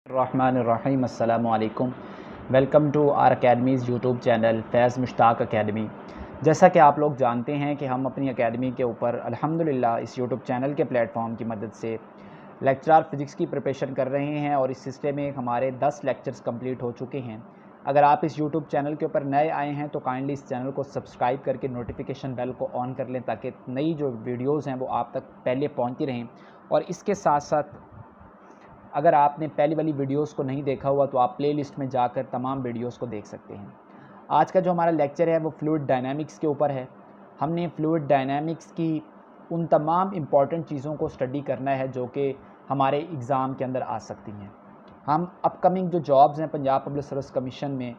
रहमानिर्रहीम अस्सलामु अलैकुम। Welcome to our academy's YouTube channel Faiz Mushtaq academy. जैसा कि आप लोग जानते हैं कि हम अपनी अकेडमी के ऊपर अल्हम्दुलिल्लाह इस यूट्यूब चैनल के प्लेटफॉर्म की मदद से लेक्चरर फ़िज़िक्स की प्रिपरेशन कर रहे हैं और इस सिलसिले में हमारे 10 लेक्चर्स कंप्लीट हो चुके हैं। अगर आप इस यूट्यूब चैनल के ऊपर नए आए हैं तो काइंडली इस चैनल को सब्सक्राइब करके नोटिफिकेशन बेल को ऑन कर लें ताकि नई जो वीडियोज़ हैं वो आप तक पहले पहुँचती रहें। और इसके साथ साथ अगर आपने पहली वाली वीडियोस को नहीं देखा हुआ तो आप प्लेलिस्ट में जाकर तमाम वीडियोस को देख सकते हैं। आज का जो हमारा लेक्चर है वो फ्लूइड डायनामिक्स के ऊपर है। हमने फ्लूइड डायनामिक्स की उन तमाम इम्पॉर्टेंट चीज़ों को स्टडी करना है जो कि हमारे एग्ज़ाम के अंदर आ सकती हैं। हम अपकमिंग जो जॉब्स हैं पंजाब पब्लिक सर्विस कमीशन में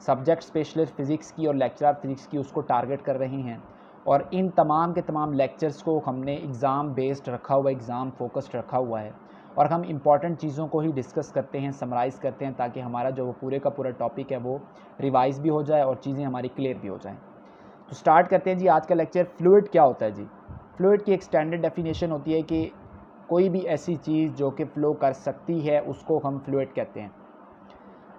सब्जेक्ट स्पेशलिस्ट फ़िज़िक्स की और लेक्चरर फ़िज़िक्स की उसको टारगेट कर रहे हैं और इन तमाम के तमाम लेक्चर्स को हमने एग्ज़ाम बेस्ड रखा हुआ, एग्ज़ाम फोकस्ड रखा हुआ है और हम इम्पॉर्टेंट चीज़ों को ही डिस्कस करते हैं, समराइज़ करते हैं ताकि हमारा जो वो पूरे का पूरा टॉपिक है वो रिवाइज़ भी हो जाए और चीज़ें हमारी क्लियर भी हो जाएँ। तो स्टार्ट करते हैं जी आज का लेक्चर। फ्लूइड क्या होता है जी? फ्लूइड की एक स्टैंडर्ड डेफिनेशन होती है कि कोई भी ऐसी चीज़ जो कि फ़्लो कर सकती है उसको हम फ्लूइड कहते हैं।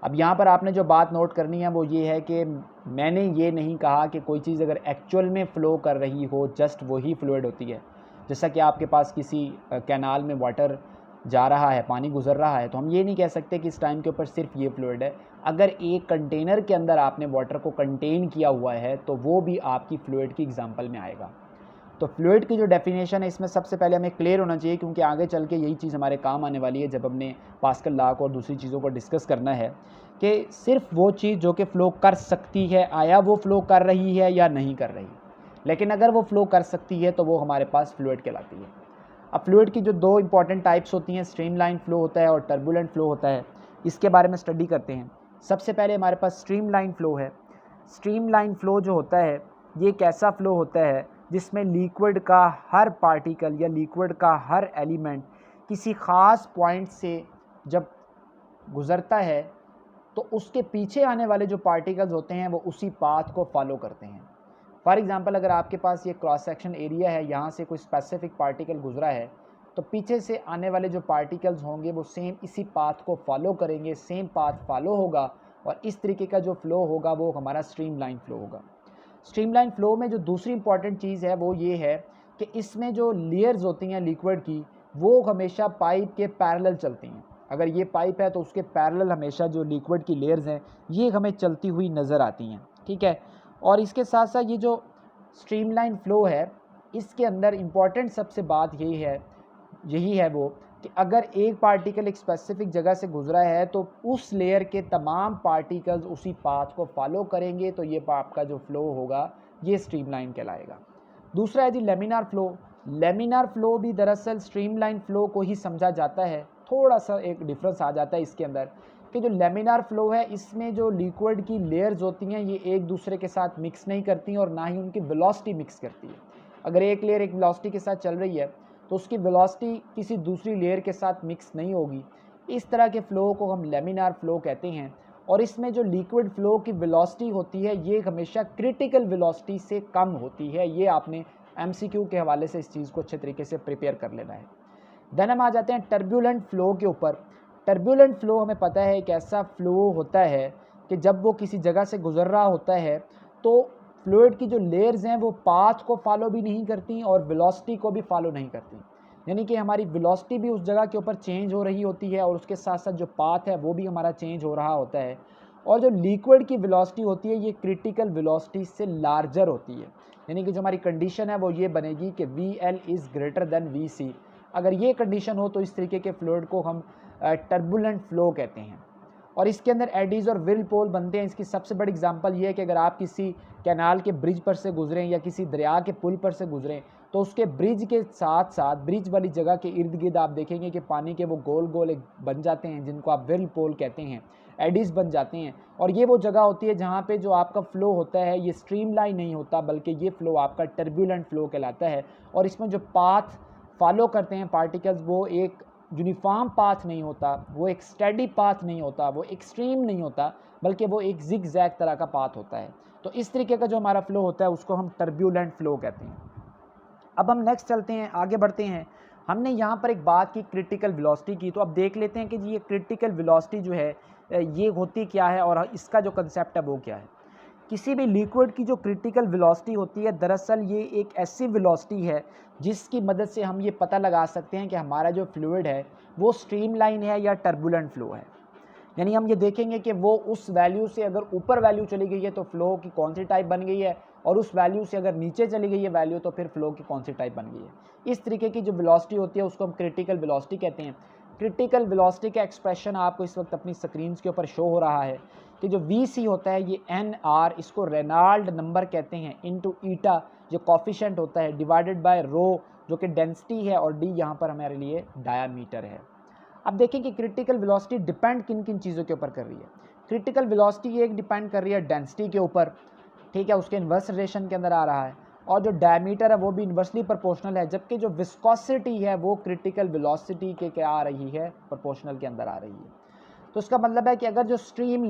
अब यहाँ पर आपने जो बात नोट करनी है वो ये है कि मैंने ये नहीं कहा कि कोई चीज़ अगर एक्चुअल में फ़्लो कर रही हो जस्ट वही फ्लूइड होती है। जैसा कि आपके पास किसी कैनाल में वाटर जा रहा है, पानी गुजर रहा है, तो हम ये नहीं कह सकते कि इस टाइम के ऊपर सिर्फ ये फ्लूइड है। अगर एक कंटेनर के अंदर आपने वाटर को कंटेन किया हुआ है तो वो भी आपकी फ्लूइड की एग्जांपल में आएगा। तो फ्लूइड की जो डेफिनेशन है इसमें सबसे पहले हमें क्लियर होना चाहिए क्योंकि आगे चल के यही चीज़ हमारे काम आने वाली है जब हमने पास्कल लॉ को और दूसरी चीज़ों को डिस्कस करना है कि सिर्फ वो चीज़ जो कि फ़्लो कर सकती है, आया वो फ़्लो कर रही है या नहीं कर रही। लेकिन अगर वो फ़्लो कर सकती है तो वो हमारे पास फ्लूइड कहलाती है। अब फ्लूइड की जो दो इंपॉर्टेंट टाइप्स होती हैं, स्ट्रीमलाइन फ़्लो होता है और टर्बुलेंट फ़्लो होता है। इसके बारे में स्टडी करते हैं। सबसे पहले हमारे पास स्ट्रीमलाइन फ़्लो है। स्ट्रीमलाइन फ़्लो जो होता है ये एक ऐसा फ़्लो होता है जिसमें लिक्विड का हर पार्टिकल या लिक्विड का हर एलिमेंट किसी ख़ास पॉइंट से जब गुज़रता है तो उसके पीछे आने वाले जो पार्टिकल्स होते हैं वो उसी पाथ को फॉलो करते हैं। फॉर एग्ज़ाम्पल अगर आपके पास ये क्रॉस सेक्शन एरिया है, यहाँ से कोई स्पेसिफिक पार्टिकल गुज़रा है तो पीछे से आने वाले जो पार्टिकल्स होंगे वो सेम इसी पाथ को फॉलो करेंगे, सेम पाथ फॉलो होगा और इस तरीके का जो फ़्लो होगा वो हमारा स्ट्रीमलाइन फ़्लो होगा। स्ट्रीमलाइन फ़्लो में जो दूसरी इंपॉर्टेंट चीज़ है वो ये है कि इसमें जो लेयर्स होती हैं लिक्विड की वो हमेशा पाइप के पैरेलल चलती हैं। अगर ये पाइप है तो उसके पैरेलल हमेशा जो लिक्विड की लेयर्स हैं ये हमें चलती हुई नज़र आती हैं, ठीक है। और इसके साथ साथ ये जो स्ट्रीमलाइन फ़्लो है इसके अंदर इम्पॉर्टेंट सबसे बात यही है वो कि अगर एक पार्टिकल एक स्पेसिफिक जगह से गुजरा है तो उस लेयर के तमाम पार्टिकल्स उसी पाथ को फॉलो करेंगे तो ये आपका जो फ़्लो होगा ये स्ट्रीमलाइन कहलाएगा। दूसरा है जी लेमिनार फ़्लो। लेमिनार फ़्लो भी दरअसल स्ट्रीमलाइन फ़्लो को ही समझा जाता है। थोड़ा सा एक डिफरेंस आ जाता है इसके अंदर कि जो लेमिनार फ़्लो है इसमें जो लिक्विड की लेयर्स होती हैं ये एक दूसरे के साथ मिक्स नहीं करती और ना ही उनकी वेलोसिटी मिक्स करती है। अगर एक लेयर एक वेलोसिटी के साथ चल रही है तो उसकी वेलोसिटी किसी दूसरी लेयर के साथ मिक्स नहीं होगी। इस तरह के फ़्लो को हम लेमिनार फ़्लो कहते हैं और इसमें जो लिक्विड फ़्लो की वेलोसिटी होती है ये हमेशा क्रिटिकल वेलोसिटी से कम होती है। ये आपने एमसीक्यू के हवाले से इस चीज़ को अच्छे तरीके से प्रिपेयर कर लेना है। देन हम आ जाते हैं टर्बुलेंट फ़्लो के ऊपर। टर्बुलेंट फ़्लो हमें पता है एक ऐसा फ़्लो होता है कि जब वो किसी जगह से गुज़र रहा होता है तो फ्लूइड की जो लेयर्स हैं वो पाथ को फॉलो भी नहीं करती और वेलोसिटी को भी फॉलो नहीं करती। यानी कि हमारी वेलोसिटी भी उस जगह के ऊपर चेंज हो रही होती है और उसके साथ साथ जो पाथ है वो भी हमारा चेंज हो रहा होता है। और जो लिक्विड की वेलोसिटी होती है ये क्रिटिकल वेलोसिटी से लार्जर होती है। यानी कि जो हमारी कंडीशन है वो ये बनेगी कि VL is greater than VC। अगर ये कंडीशन हो तो इस तरीके के फ्लूइड को हम टर्बुलेंट फ़्लो कहते हैं। और इसके अंदर एडीज़ और व्हिरलपूल बनते हैं। इसकी सबसे बड़ी एग्जांपल ये है कि अगर आप किसी कैनाल के ब्रिज पर से गुजरें या किसी दरिया के पुल पर से गुजरें तो उसके ब्रिज के साथ साथ ब्रिज वाली जगह के इर्द गिर्द आप देखेंगे कि पानी के वो गोल गोल एक बन जाते हैं जिनको आप व्हिरलपूल कहते हैं, एडीज़ बन जाते हैं। और ये वो जगह होती है जहाँ पे जो आपका फ़्लो होता है ये स्ट्रीमलाइन नहीं होता बल्कि ये फ़्लो आपका टर्बुलेंट फ़्लो कहलाता है। और इसमें जो पाथ फॉलो करते हैं पार्टिकल्स वो एक यूनिफॉर्म पाथ नहीं होता, वो एक स्टेडी पाथ नहीं होता, वो एक्सट्रीम नहीं होता बल्कि वो एक जिग जैग तरह का पाथ होता है। तो इस तरीके का जो हमारा फ़्लो होता है उसको हम टर्बुलेंट फ़्लो कहते हैं। अब हम नेक्स्ट चलते हैं, आगे बढ़ते हैं हमने यहाँ पर एक बात की क्रिटिकल वेलोसिटी की, तो अब देख लेते हैं कि जी ये क्रिटिकल वेलोसिटी जो है ये होती क्या है और इसका जो कंसेप्ट है वो क्या है। किसी भी लिक्विड की जो क्रिटिकल वेलोसिटी होती है, दरअसल ये एक ऐसी वेलोसिटी है जिसकी मदद से हम ये पता लगा सकते हैं कि हमारा जो फ्लूइड है वो स्ट्रीमलाइन है या टर्बुलेंट फ्लो है। यानी हम ये देखेंगे कि वो उस वैल्यू से अगर ऊपर वैल्यू चली गई है तो फ्लो की कौन सी टाइप बन गई है, और उस वैल्यू से अगर नीचे चली गई है वैल्यू तो फिर फ्लो की कौन सी टाइप बन गई है। इस तरीके की जो वेलोसिटी होती है उसको हम क्रिटिकल वेलोसिटी कहते हैं। क्रिटिकल वेलोसिटी का एक्सप्रेशन आपको इस वक्त अपनी स्क्रीन के ऊपर शो हो रहा है कि जो वी होता है ये NR, इसको रेनाल्ड नंबर कहते हैं, इनटू ईटा जो कॉफिशेंट होता है, डिवाइडेड बाय रो जो कि डेंसिटी है, और डी यहाँ पर हमारे लिए डायामीटर है। अब देखें कि क्रिटिकल वेलोसिटी डिपेंड किन किन चीज़ों के ऊपर कर रही है। क्रिटिकल वेलोसिटी एक डिपेंड कर रही है डेंसिटी के ऊपर, ठीक है, उसके इन्वर्स रिलेशन के अंदर आ रहा है, और जो डायमीटर है वो भी इन्वर्सली प्रोपोर्शनल है, जबकि जो विस्कोसिटी है वो क्रिटिकल वेलोसिटी के क्या आ रही है, प्रोपोर्शनल के अंदर आ रही है। तो इसका मतलब है कि अगर जो स्ट्रीम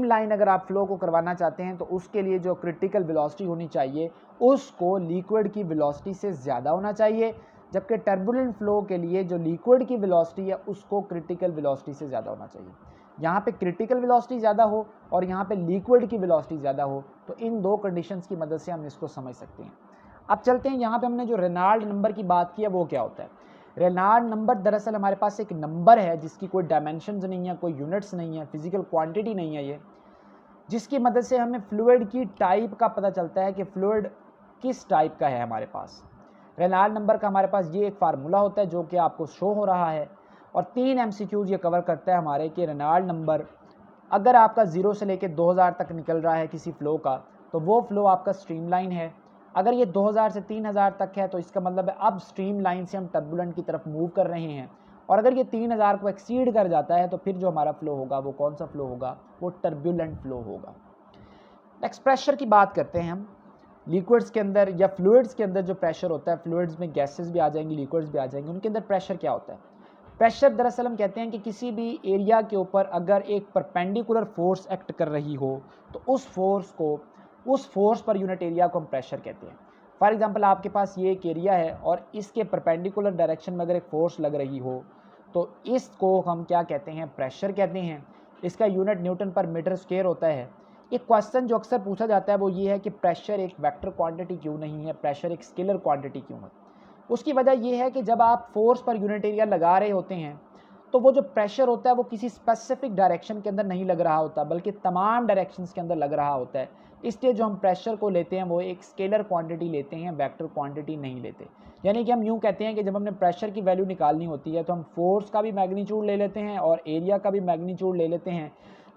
लाइन अगर आप फ्लो को करवाना चाहते हैं तो उसके लिए जो क्रिटिकल वेलोसिटी होनी चाहिए उसको लिक्विड की वेलोसिटी से ज़्यादा होना चाहिए, जबकि टर्बुलेंट फ्लो के लिए जो लिक्विड की वेलोसिटी है उसको क्रिटिकल वेलोसिटी से ज़्यादा होना चाहिए। यहाँ पे क्रिटिकल वेलोसिटी ज़्यादा हो और यहाँ पे लिक्विड की वेलोसिटी ज़्यादा हो, तो इन दो कंडीशंस की मदद से हम इसको समझ सकते हैं। अब चलते हैं यहाँ पे हमने जो रेनाल्ड नंबर की बात की है वो क्या होता है। रेनाल्ड नंबर दरअसल हमारे पास एक नंबर है जिसकी कोई डायमेंशंस नहीं है, कोई यूनिट्स नहीं है, फिजिकल क्वांटिटी नहीं है ये, जिसकी मदद से हमें फ्लूइड की टाइप का पता चलता है कि फ्लूइड किस टाइप का है हमारे पास। रेनाल्ड नंबर का हमारे पास ये एक फार्मूला होता है जो कि आपको शो हो रहा है, और 3 MCQs ये कवर करता है हमारे कि रेनाल्ड नंबर अगर आपका 0 से लेकर 2000 तक निकल रहा है किसी फ्लो का तो वो फ्लो आपका स्ट्रीमलाइन है। अगर ये 2000 से 3000 तक है तो इसका मतलब है अब स्ट्रीमलाइन से हम टर्बुलेंट की तरफ मूव कर रहे हैं, और अगर ये 3000 को एक्सीड कर जाता है तो फिर जो हमारा फ्लो होगा वो कौन सा फ्लो होगा, वो टर्बुलेंट फ्लो होगा। नेक्स्ट प्रेशर की बात करते हैं हम। लिक्विड्स के अंदर या फ्लूइड्स के अंदर जो प्रेशर होता है, फ्लूइड्स में गैसेस भी आ जाएंगी, लिक्विड्स भी आ जाएंगे, उनके अंदर प्रेशर क्या होता है। प्रेशर दरअसल हम कहते हैं कि किसी भी एरिया के ऊपर अगर एक परपेंडिकुलर फोर्स एक्ट कर रही हो तो उस फोर्स पर यूनिट एरिया को हम प्रेशर कहते हैं। फॉर एग्जांपल आपके पास ये एक एरिया है और इसके परपेंडिकुलर डायरेक्शन में अगर एक फोर्स लग रही हो तो इसको हम क्या कहते हैं, प्रेशर कहते हैं। इसका यूनिट न्यूटन पर मीटर स्क्वायर होता है। एक क्वेश्चन जो अक्सर पूछा जाता है वो ये है कि प्रेशर एक वेक्टर क्वांटिटी क्यों नहीं है, प्रेशर एक स्केलर क्वांटिटी क्यों है। उसकी वजह ये है कि जब आप फोर्स पर यूनिट एरिया लगा रहे होते हैं तो वो जो प्रेशर होता है वो किसी स्पेसिफिक डायरेक्शन के अंदर नहीं लग रहा होता बल्कि तमाम डायरेक्शंस के अंदर लग रहा होता है। इसलिए जो हम प्रेशर को लेते हैं वो एक स्केलर क्वांटिटी लेते हैं, वेक्टर क्वांटिटी नहीं लेते। यानी कि हम यूँ कहते हैं कि जब हमने प्रेशर की वैल्यू निकालनी होती है तो हम फोर्स का भी मैग्नीट्यूड ले लेते हैं और एरिया का भी मैग्नीट्यूड ले लेते हैं।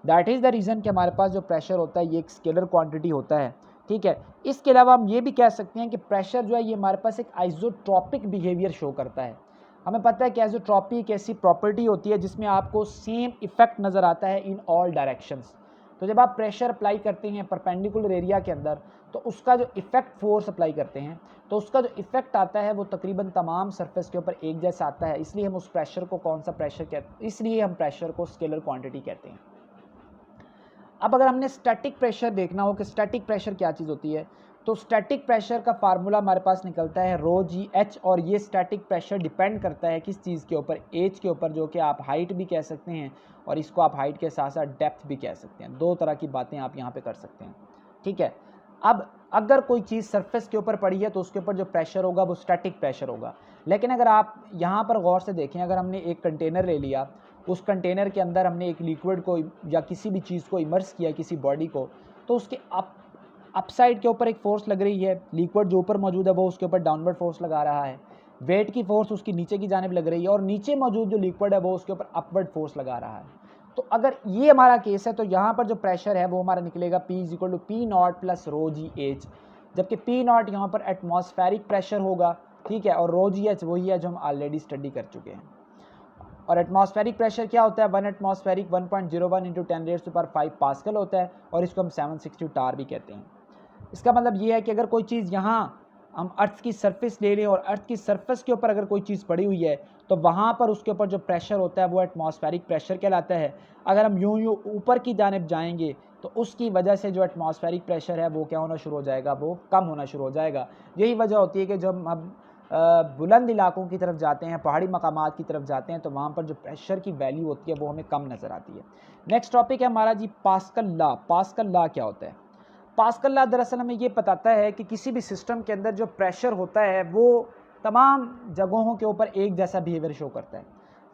दैट इज़ द रीज़न कि हमारे पास जो प्रेशर होता है ये एक स्केलर क्वांटिटी होता है, ठीक है। इसके अलावा हम ये भी कह सकते हैं कि प्रेशर जो है ये हमारे पास एक आइसोट्रॉपिक बिहेवियर शो करता है। हमें पता है कि आइसोट्रॉपी एक ऐसी प्रॉपर्टी होती है जिसमें आपको सेम इफेक्ट नज़र आता है इन ऑल डायरेक्शंस। तो जब आप प्रेशर अप्लाई करते हैं परपेंडिकुलर एरिया के अंदर तो उसका जो इफेक्ट फोर्स अप्लाई करते हैं तो उसका जो इफेक्ट आता है वो तकरीबन तमाम सरफेस के ऊपर एक जैसा आता है। इसलिए हम उस प्रेशर को कौन सा प्रेशर कहते हैं, इसलिए हम प्रेशर को स्केलर क्वांटिटी कहते हैं। अब अगर हमने स्टैटिक प्रेशर देखना हो कि स्टैटिक प्रेशर क्या चीज़ होती है तो स्टैटिक प्रेशर का फार्मूला हमारे पास निकलता है ρGH, और ये स्टैटिक प्रेशर डिपेंड करता है किस चीज़ के ऊपर, एज के ऊपर, जो कि आप हाइट भी कह सकते हैं और इसको आप हाइट के साथ साथ डेप्थ भी कह सकते हैं। दो तरह की बातें आप यहाँ पे कर सकते हैं, ठीक है। अब अगर कोई चीज़ सरफेस के ऊपर पड़ी है तो उसके ऊपर जो प्रेशर होगा वो स्टैटिक प्रेशर होगा। लेकिन अगर आप यहाँ पर गौर से देखें, अगर हमने एक कंटेनर ले लिया, उस कंटेनर के अंदर हमने एक लिक्विड को या किसी भी चीज़ को इमर्स किया, किसी बॉडी को, तो उसके अपसाइड के ऊपर एक फोर्स लग रही है, लिक्विड जो ऊपर मौजूद है वो उसके ऊपर डाउनवर्ड फोर्स लगा रहा है, वेट की फोर्स उसकी नीचे की जानिब लग रही है, और नीचे मौजूद जो लिक्विड है वो उसके ऊपर अपवर्ड फोर्स लगा रहा है। तो अगर ये हमारा केस है तो यहाँ पर जो प्रेशर है वो हमारा निकलेगा P = P0 + ρGH, जबकि P0 यहाँ पर एटमॉस्फेरिक प्रेशर होगा, ठीक है, और ρGH वही है जो हम ऑलरेडी स्टडी कर चुके हैं। और एटमॉस्फेरिक प्रेशर क्या होता है, 1 एटमॉस्फेरिक 1.01 × 10⁵ पास्कल होता है, और इसको हम 760 टार भी कहते हैं। इसका मतलब ये है कि अगर कोई चीज़ यहाँ हम अर्थ की सरफेस ले लें और अर्थ की सरफेस के ऊपर अगर कोई चीज़ पड़ी हुई है तो वहाँ पर उसके ऊपर जो प्रेशर होता है वो एटमॉस्फेरिक प्रेशर कहलाता है। अगर हम यूँ ऊपर की जानिब जाएंगे तो उसकी वजह से जो एटमॉस्फेरिक प्रेशर है वो क्या होना शुरू हो जाएगा, वो कम होना शुरू हो जाएगा। यही वजह होती है कि जब हम बुलंद इलाकों की तरफ जाते हैं, पहाड़ी मकामात की तरफ जाते हैं, तो वहाँ पर जो प्रेशर की वैल्यू होती है वो हमें कम नज़र आती है। नेक्स्ट टॉपिक है हमारा जी पास्कल लॉ। पास्कल लॉ क्या होता है? पास्कल लॉ दरअसल हमें ये बताता है कि किसी भी सिस्टम के अंदर जो प्रेशर होता है वो तमाम जगहों के ऊपर एक जैसा बिहेवियर शो करता है।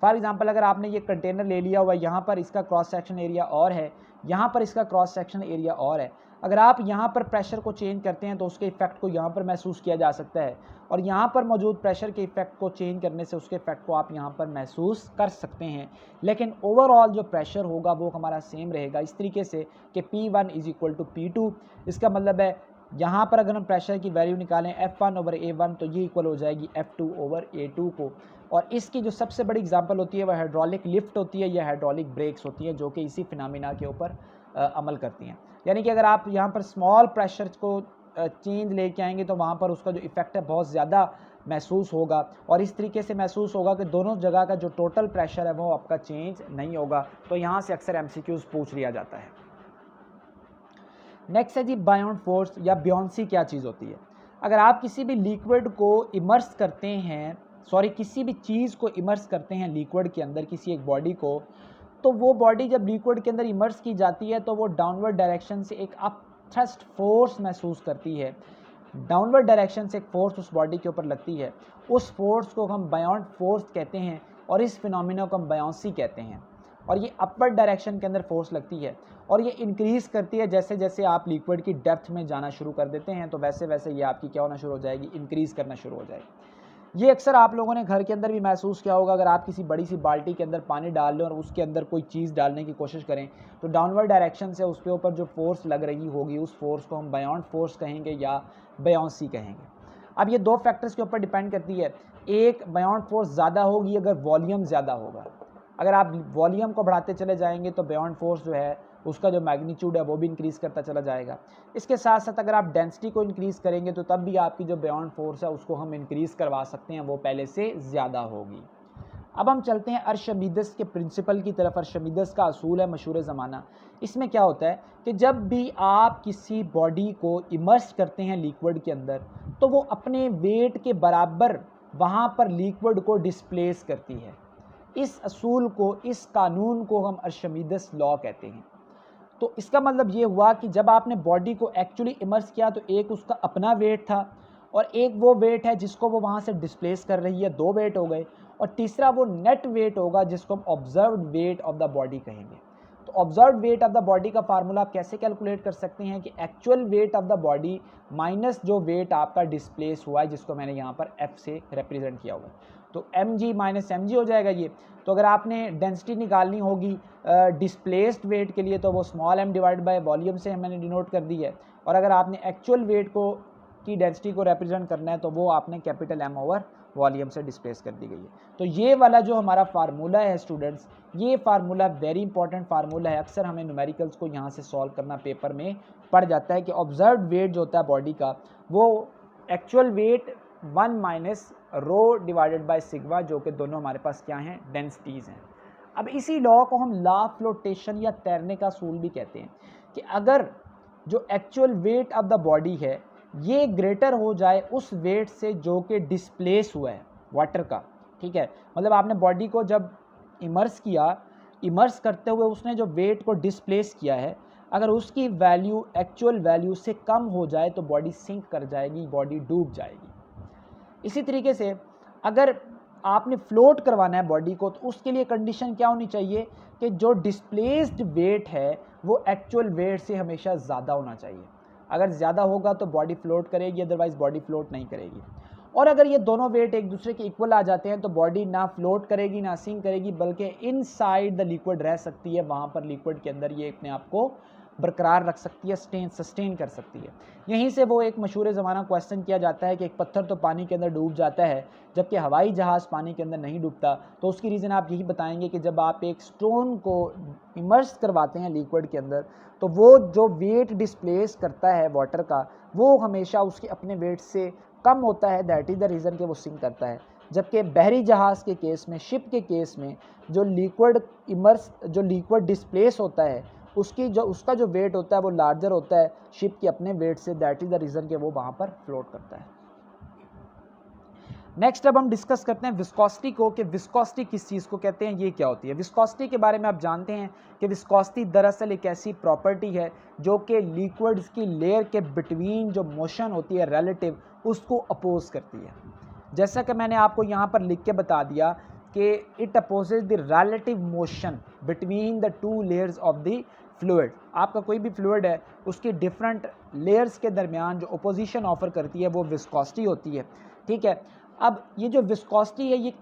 फॉर एग्जांपल अगर आपने ये कंटेनर ले लिया हुआ है, यहाँ पर इसका क्रॉस सेक्शन एरिया और है, यहाँ पर इसका क्रॉस सेक्शन एरिया और है। अगर आप यहाँ पर प्रेशर को चेंज करते हैं तो उसके इफेक्ट को यहाँ पर महसूस किया जा सकता है, और यहाँ पर मौजूद प्रेशर के इफेक्ट को चेंज करने से उसके इफेक्ट को आप यहाँ पर महसूस कर सकते हैं, लेकिन ओवरऑल जो प्रेशर होगा वो हमारा सेम रहेगा इस तरीके से कि P1 is equal to P2। इसका मतलब है यहाँ पर अगर हम प्रेशर की वैल्यू निकालें F1 ओवर A1 तो ये इक्वल हो जाएगी F2 ओवर A2 को। और इसकी जो सबसे बड़ी एग्जांपल होती है वह हाइड्रोलिक लिफ्ट होती है या हाइड्रोलिक ब्रेक्स होती हैं, जो कि इसी फिनोमिना के ऊपर अमल करती हैं। यानी कि अगर आप यहाँ पर स्मॉल प्रेशर को चेंज लेके आएंगे तो वहाँ पर उसका जो इफेक्ट है बहुत ज़्यादा महसूस होगा, और इस तरीके से महसूस होगा कि दोनों जगह का जो टोटल प्रेशर है वो आपका चेंज नहीं होगा। तो यहाँ से अक्सर MCQs पूछ लिया जाता है। नेक्स्ट है जी बायोंट फोर्स या बियॉन्सी क्या चीज़ होती है? अगर आप किसी भी लिक्विड को इमर्स करते हैं, किसी भी चीज़ को इमर्स करते हैं लिक्विड के अंदर, किसी एक बॉडी को, तो वो बॉडी जब लिक्विड के अंदर इमर्स की जाती है तो वो डाउनवर्ड डायरेक्शन से एक अप थ्रस्ट फोर्स महसूस करती है। डाउनवर्ड डायरेक्शन से एक फोर्स उस बॉडी के ऊपर लगती है, उस फोर्स को हम बायोंट फोर्स कहते हैं, और इस फिनोमिना को हम बायोंसी कहते हैं। और ये अपवर्ड डायरेक्शन के अंदर फोर्स लगती है, और ये इंक्रीज़ करती है जैसे जैसे आप लिक्विड की डेप्थ में जाना शुरू कर देते हैं, तो वैसे वैसे ये आपकी क्या होना शुरू हो जाएगी, इंक्रीज़ करना शुरू हो जाएगी। ये अक्सर आप लोगों ने घर के अंदर भी महसूस किया होगा। अगर आप किसी बड़ी सी बाल्टी के अंदर पानी डाल लें और उसके अंदर कोई चीज़ डालने की कोशिश करें तो डाउनवर्ड डायरेक्शन से उसके ऊपर जो फोर्स लग रही होगी उस फोर्स को हम बायोंट फोर्स कहेंगे या बायोंसी कहेंगे। अब ये दो फैक्टर्स के ऊपर डिपेंड करती है। एक, बायोंट फोर्स ज़्यादा होगी अगर वॉल्यूम ज़्यादा होगा। अगर आप वॉल्यूम को बढ़ाते चले जाएंगे तो बायोंट फोर्स जो है उसका जो मैग्नीट्यूड है वो भी इंक्रीज़ करता चला जाएगा। इसके साथ साथ अगर आप डेंसिटी को इंक्रीज़ करेंगे तो तब भी आपकी जो बायोंट फोर्स है उसको हम इंक्रीज़ करवा सकते हैं, वो पहले से ज़्यादा होगी। अब हम चलते हैं अर्शमीदस के प्रिंसिपल की तरफ। अर्शमीदस का असूल है मशहूर ज़माना। इसमें क्या होता है कि जब भी आप किसी बॉडी को इमर्स करते हैं लिक्विड के अंदर तो वो अपने वेट के बराबर वहाँ पर लिक्विड को डिस्प्लेस करती है। इस असूल को, इस कानून को हम अर्शमीदस लॉ कहते हैं। तो इसका मतलब ये हुआ कि जब आपने बॉडी को एक्चुअली इमर्स किया तो एक उसका अपना वेट था और एक वो वेट है जिसको वो वहाँ से डिस्प्लेस कर रही है, दो वेट हो गए। और तीसरा वो नेट वेट होगा जिसको हम observed weight of the body कहेंगे। तो observed weight of the body का फार्मूला आप कैसे कैलकुलेट कर सकते हैं कि actual weight of the body minus जो वेट आपका डिस्प्लेस हुआ है, जिसको मैंने यहाँ पर F से रिप्रेजेंट किया हुआ है। तो mg माइनस mg हो जाएगा ये। तो अगर आपने डेंसिटी निकालनी होगी डिस्प्लेस्ड वेट के लिए तो वो small m divide by volume से मैंने डिनोट कर दी है, और अगर आपने एक्चुअल वेट को की डेंसिटी को रिप्रेजेंट करना है तो वो आपने कैपिटल M ओवर वॉल्यूम से डिस्प्लेस कर दी गई है। तो ये वाला जो हमारा फार्मूला है स्टूडेंट्स, ये फार्मूला वेरी इंपॉर्टेंट फार्मूला है। अक्सर हमें न्यूमेरिकल्स को यहाँ से सॉल्व करना पेपर में पड़ जाता है कि ऑब्जर्व्ड वेट जो होता है बॉडी का वो actual wait 1 minus rho divided by sigma, जो कि दोनों हमारे पास क्या हैं, डेंसिटीज़ हैं। अब इसी लॉ को हम लॉ फ्लोटेशन या तैरने का असूल भी कहते हैं कि अगर जो actual weight of the body है ये ग्रेटर हो जाए उस वेट से जो कि डिस्प्लेस हुआ है वाटर का, ठीक है, मतलब आपने बॉडी को जब इमर्स किया, इमर्स करते हुए उसने जो वेट को डिस्प्लेस किया है, अगर उसकी वैल्यू एक्चुअल वैल्यू से कम हो जाए तो बॉडी सिंक कर जाएगी, बॉडी डूब जाएगी। इसी तरीके से अगर आपने फ्लोट करवाना है बॉडी को तो उसके लिए कंडीशन क्या होनी चाहिए कि जो डिस्प्लेस्ड वेट है वो एक्चुअल वेट से हमेशा ज़्यादा होना चाहिए। अगर ज़्यादा होगा तो बॉडी फ्लोट करेगी, अदरवाइज़ बॉडी फ्लोट नहीं करेगी। और अगर ये दोनों वेट एक दूसरे के इक्वल आ जाते हैं तो बॉडी ना फ्लोट करेगी ना सिंक करेगी, बल्कि इनसाइड द लिक्विड रह सकती है। वहाँ पर लिक्विड के अंदर ये अपने आप को बरकरार रख सकती है, सस्टेन कर सकती है। यहीं से वो एक मशहूर ज़माना क्वेश्चन किया जाता है कि एक पत्थर तो पानी के अंदर डूब जाता है जबकि हवाई जहाज़ पानी के अंदर नहीं डूबता। तो उसकी रीज़न आप यही बताएंगे कि जब आप एक स्टोन को इमर्स करवाते हैं लिक्विड के अंदर तो वो जो वेट डिस्प्लेस करता है वाटर का वो हमेशा उसके अपने वेट से कम होता है। दैट इज़ द रीज़न कि वो सिंक करता है। जबकि बहरी जहाज़ के केस में, शिप के केस में जो लिक्विड डिस्प्लेस होता है उसका जो वेट होता है वो लार्जर होता है शिप के अपने वेट से। दैट इज़ द रीज़न कि वो वहाँ पर फ्लोट करता है। नेक्स्ट अब हम डिस्कस करते हैं विस्कोसिटी को, कि विस्कोसिटी किस चीज़ को कहते हैं, ये क्या होती है। विस्कोसिटी के बारे में आप जानते हैं कि विस्कोसिटी दरअसल एक ऐसी प्रॉपर्टी है जो कि लिक्विड्स की लेयर के बिटवीन जो मोशन होती है रिलेटिव, उसको अपोज करती है। जैसा कि मैंने आपको यहाँ पर लिख के बता दिया कि it opposes the relative motion between the two layers of the fluid. आपका कोई भी फ्लूइड है, उसकी डिफरेंट लेयर्स के दरमियान जो अपोजिशन ऑफर करती है वो विस्कोसिटी होती है। ठीक है, अब ये जो विस्कोसिटी है ये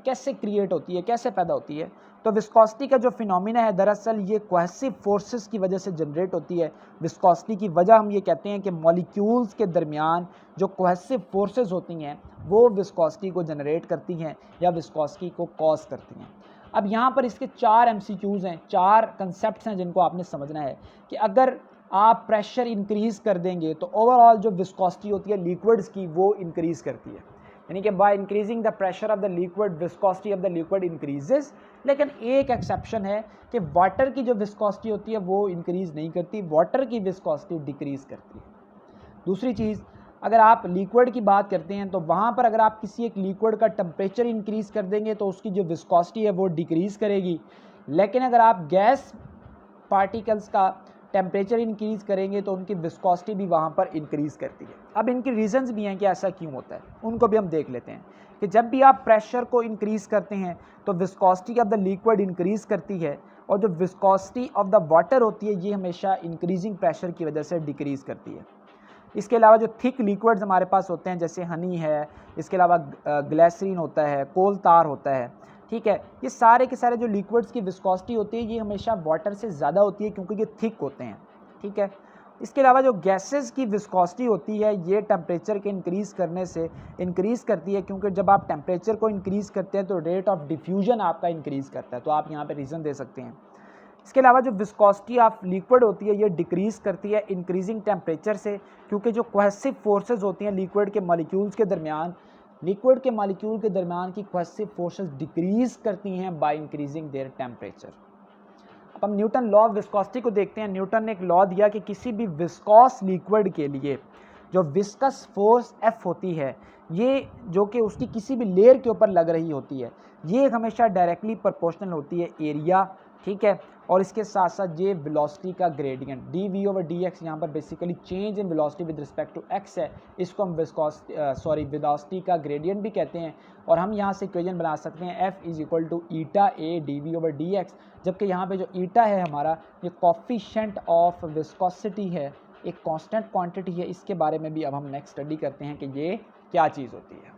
कैसे क्रिएट होती है, कैसे पैदा होती है? तो विस्कोसिटी का जो फिनोमिना है दरअसल ये कोहेसिव फोर्सेस की वजह से जनरेट होती है। विस्कोसिटी की वजह हम ये कहते हैं कि मॉलिक्यूल्स के दरमियान जो कोहेसिव फोर्सेस होती हैं वो विस्कोसिटी को जनरेट करती हैं या विस्कोसिटी को कॉज करती हैं। अब यहाँ पर इसके 4 MCQs हैं, 4 कंसेप्ट हैं जिनको आपने समझना है कि अगर आप प्रेशर इंक्रीज़ कर देंगे तो ओवरऑल जो विस्कोसिटी होती है लिक्विड्स की वो इंक्रीज़ करती है, यानी कि by increasing the pressure of the liquid viscosity of the liquid increases. लेकिन एक एक्सेप्शन है कि वाटर की जो विस्कोसिटी होती है वो इंक्रीज़ नहीं करती, वाटर की विस्कोसिटी डिक्रीज़ करती है। दूसरी चीज़, अगर आप लिक्विड की बात करते हैं तो वहाँ पर अगर आप किसी एक लिक्विड का टेम्परेचर इंक्रीज़ कर देंगे तो उसकी जो विस्कोसिटी है वो डिक्रीज़ करेगी। लेकिन अगर आप गैस पार्टिकल्स का टेम्परेचर इंक्रीज़ करेंगे तो उनकी विस्कोसिटी भी वहाँ पर इंक्रीज़ करती है। अब इनकी रीज़न्स भी हैं कि ऐसा क्यों होता है, उनको भी हम देख लेते हैं कि जब भी आप प्रेशर को इंक्रीज़ करते हैं तो viscosity of the liquid increase करती है और जो विस्कोसिटी ऑफ द वाटर होती है ये हमेशा इंक्रीजिंग प्रेशर की वजह से डिक्रीज़ करती है। इसके अलावा जो थिक लिक्विड्स हमारे पास होते हैं जैसे हनी है, इसके अलावा ग्लिसरीन होता है, कोल तार होता है, ठीक है, ये सारे के सारे जो लिक्विड्स की विस्कोसिटी होती है ये हमेशा वाटर से ज़्यादा होती है क्योंकि ये थिक होते हैं। ठीक है, इसके अलावा जो गैसेस की विस्कोसिटी होती है ये टेम्परेचर के इंक्रीज़ करने से इंक्रीज़ करती है, क्योंकि जब आप टेम्परेचर को इंक्रीज़ करते हैं तो रेट ऑफ डिफ्यूजन आपका इंक्रीज़ करता है। तो आप यहाँ पे रीज़न दे सकते हैं। इसके अलावा जो विस्कोसिटी ऑफ लिक्विड होती है ये डिक्रीज़ करती है इंक्रीजिंग टेम्परेचर से, क्योंकि जो कोहेसिव फोर्सेस होती हैं लिक्विड के मॉलिक्यूल्स के दरमियान, लिक्विड के मॉलिक्यूल के दरमियान की कोहेसिव फोर्सेस डिक्रीज़ करती हैं बाय इंक्रीजिंग देयर टेम्परेचर। अब हम न्यूटन लॉ ऑफ विस्कोसिटी को देखते हैं। न्यूटन ने एक लॉ दिया कि किसी भी विस्कोस लिक्विड के लिए जो विस्कस फोर्स F होती है ये जो कि उसकी किसी भी लेयर के ऊपर लग रही होती है ये हमेशा डायरेक्टली प्रोपोर्शनल होती है एरिया। ठीक है, और इसके साथ साथ ये वेलोसिटी का ग्रेडियंट dv/dx यहाँ पर basically change in velocity with respect to x है, इसको हम वेलोसिटी का ग्रेडियंट भी कहते हैं। और हम यहाँ से इक्वेशन बना सकते हैं F = η a dv/dx, जबकि यहाँ पे जो ईटा है हमारा ये कोफिशिएंट ऑफ विस्कोसिटी है, एक कांस्टेंट क्वांटिटी है। इसके बारे में भी अब हम नेक्स्ट स्टडी करते हैं कि ये क्या चीज़ होती है।